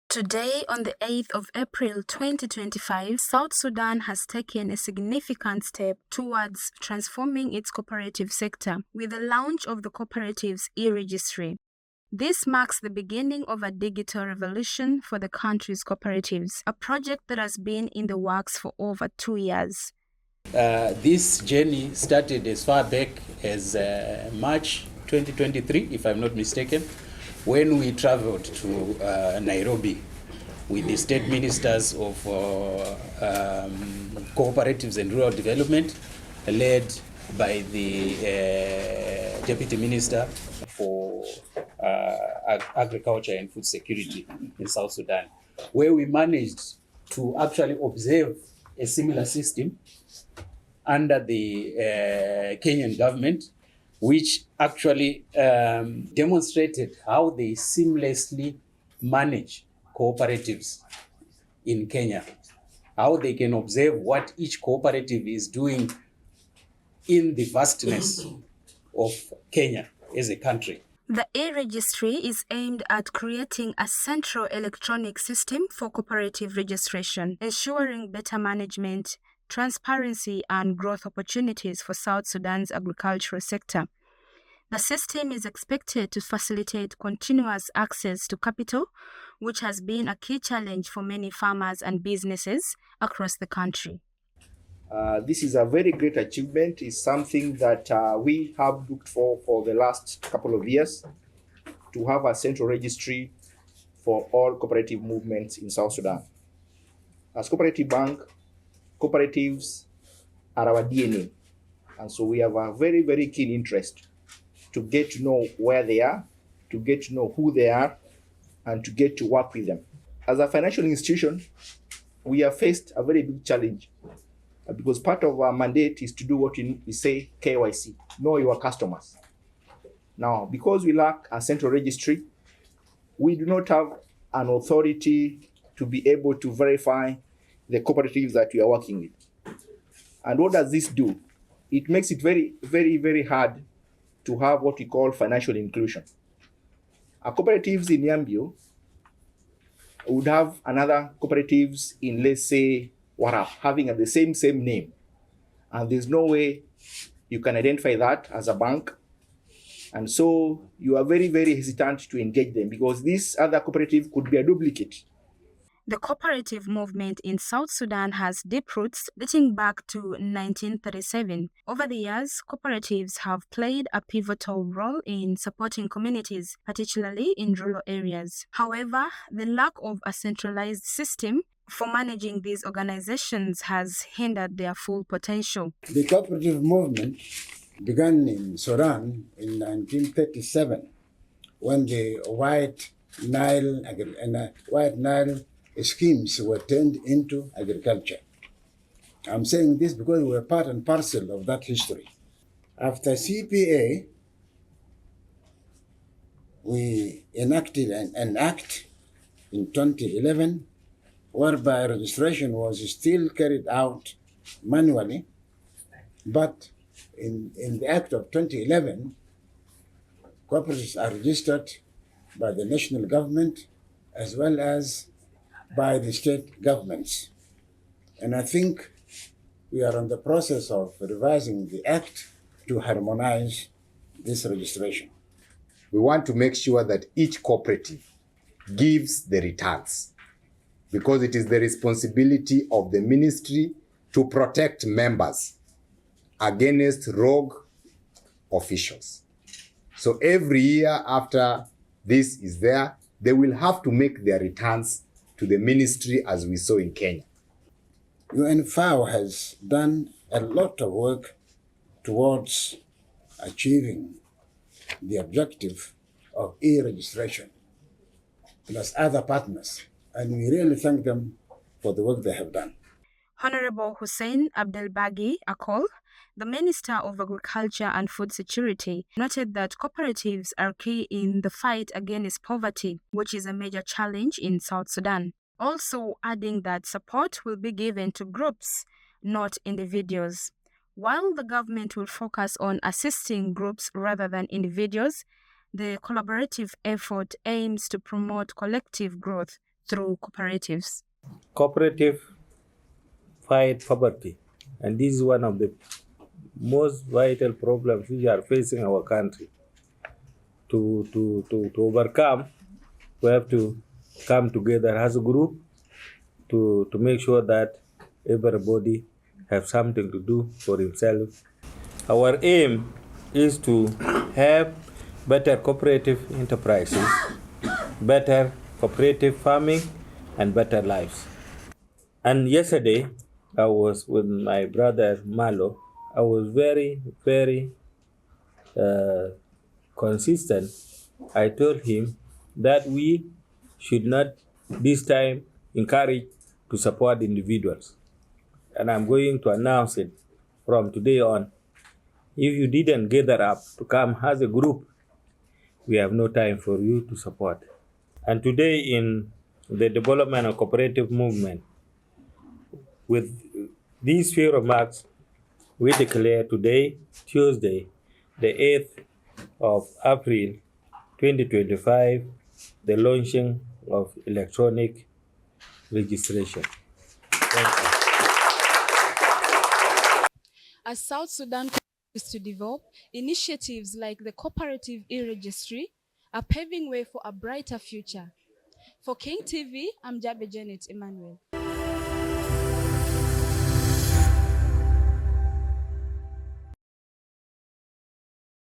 Today, on the 8th of April 2025, South Sudan has taken a significant step towards transforming its cooperative sector with the launch of the Cooperatives E Registry. This marks the beginning of a digital revolution for the country's cooperatives, a project that has been in the works for over 2 years. This journey started as far back as March 2023, if I'm not mistaken, when we traveled to Nairobi with the state ministers of cooperatives and rural development, led by the deputy minister for agriculture and food security in South Sudan, where we managed to actually observe a similar system under the Kenyan government, which actually demonstrated how they seamlessly manage cooperatives in Kenya, how they can observe what each cooperative is doing in the vastness of Kenya as a country. The E Registry is aimed at creating a central electronic system for cooperative registration, ensuring better management, transparency, and growth opportunities for South Sudan's agricultural sector. The system is expected to facilitate continuous access to capital, which has been a key challenge for many farmers and businesses across the country. This is a very great achievement. It's something that we have looked for the last couple of years, to have a central registry for all cooperative movements in South Sudan. As Cooperative Bank, cooperatives are our DNA. And so we have a very, very keen interest to get to know where they are, to get to know who they are, and to get to work with them. As a financial institution, we have faced a very big challenge because part of our mandate is to do what we say KYC, know your customers. Now, because we lack a central registry, we do not have an authority to be able to verify the cooperatives that we are working with. And what does this do? It makes it very, very, very hard to have what we call financial inclusion. Our cooperatives in Yambio would have another cooperatives in, let's say, Warap, having the same name. And there's no way you can identify that as a bank. And so you are very, very hesitant to engage them because this other cooperative could be a duplicate. The cooperative movement in South Sudan has deep roots dating back to 1937. Over the years, cooperatives have played a pivotal role in supporting communities, particularly in rural areas. However, the lack of a centralized system for managing these organizations has hindered their full potential. The cooperative movement began in Sudan in 1937 when the White Nile schemes were turned into agriculture. I'm saying this because we were part and parcel of that history. After CPA, we enacted an act in 2011 whereby registration was still carried out manually, but in the act of 2011, cooperatives are registered by the national government as well as by the state governments. And I think we are in the process of revising the act to harmonize this registration. We want to make sure that each cooperative gives the returns, because it is the responsibility of the ministry to protect members against rogue officials. So every year after this is there, they will have to make their returns to the ministry, as we saw in Kenya. UNFAO has done a lot of work towards achieving the objective of e-registration, plus other partners, and we really thank them for the work they have done. Honorable Hussein Abdelbagi Akol, the Minister of Agriculture and Food Security, noted that cooperatives are key in the fight against poverty, which is a major challenge in South Sudan. Also adding that support will be given to groups, not individuals. While the government will focus on assisting groups rather than individuals, the collaborative effort aims to promote collective growth through cooperatives. Cooperative fight poverty, and this is one of the most vital problems we are facing our country. To overcome, we have to come together as a group to make sure that everybody have something to do for himself. Our aim is to have better cooperative enterprises, better cooperative farming, and better lives. And yesterday, I was with my brother Malo. I was very, very consistent. I told him that we should not this time encourage to support individuals. And I'm going to announce it from today on. If you didn't gather up to come as a group, we have no time for you to support. And today in the development of cooperative movement, with these few remarks, we declare today, Tuesday, the 8th of April 2025, the launching of electronic registration. Thank you. As South Sudan continues to develop, initiatives like the Cooperative E Registry are paving way for a brighter future. For King TV, I'm Jabe Janet Emmanuel.